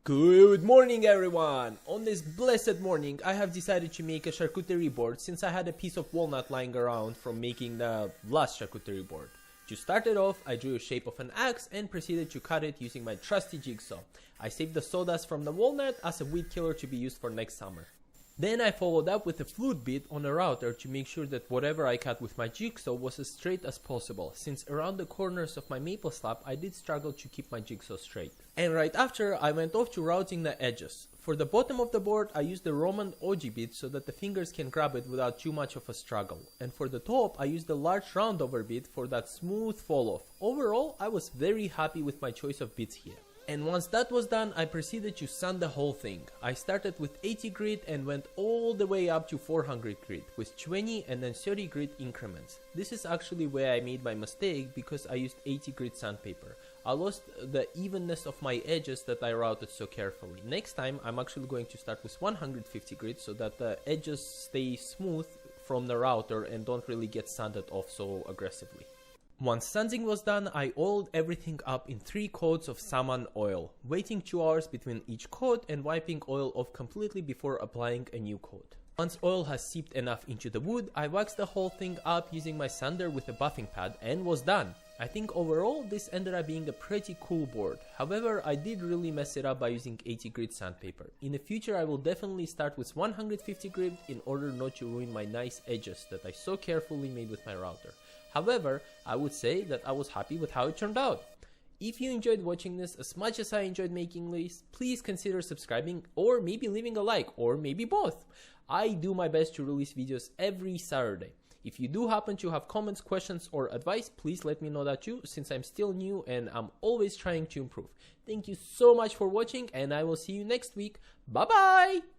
Good morning everyone! On this blessed morning I have decided to make a charcuterie board since I had a piece of walnut lying around from making the last charcuterie board. To start it off, I drew a shape of an axe and proceeded to cut it using my trusty jigsaw. I saved the sawdust from the walnut as a weed killer to be used for next summer. Then I followed up with a flute bit on a router to make sure that whatever I cut with my jigsaw was as straight as possible, since around the corners of my maple slab I did struggle to keep my jigsaw straight. And right after, I went off to routing the edges. For the bottom of the board I used the Roman ogee bit so that the fingers can grab it without too much of a struggle. And for the top I used the large roundover bit for that smooth fall off. Overall, I was very happy with my choice of bits here. And once that was done, I proceeded to sand the whole thing. I started with 80 grit and went all the way up to 400 grit with 20 and then 30 grit increments. This is actually where I made my mistake because I used 80 grit sandpaper. I lost the evenness of my edges that I routed so carefully. Next time I'm actually going to start with 150 grit so that the edges stay smooth from the router and don't really get sanded off so aggressively. Once sanding was done, I oiled everything up in 3 coats of salmon oil, waiting 2 hours between each coat and wiping oil off completely before applying a new coat. Once oil has seeped enough into the wood, I waxed the whole thing up using my sander with a buffing pad and was done. I think overall this ended up being a pretty cool board. However, I did really mess it up by using 80 grit sandpaper. In the future I will definitely start with 150 grit in order not to ruin my nice edges that I so carefully made with my router. However, I would say that I was happy with how it turned out. If you enjoyed watching this as much as I enjoyed making this, please consider subscribing or maybe leaving a like or maybe both. I do my best to release videos every Saturday. If you do happen to have comments, questions or advice, please let me know that too, since I'm still new and I'm always trying to improve. Thank you so much for watching and I will see you next week. Bye bye!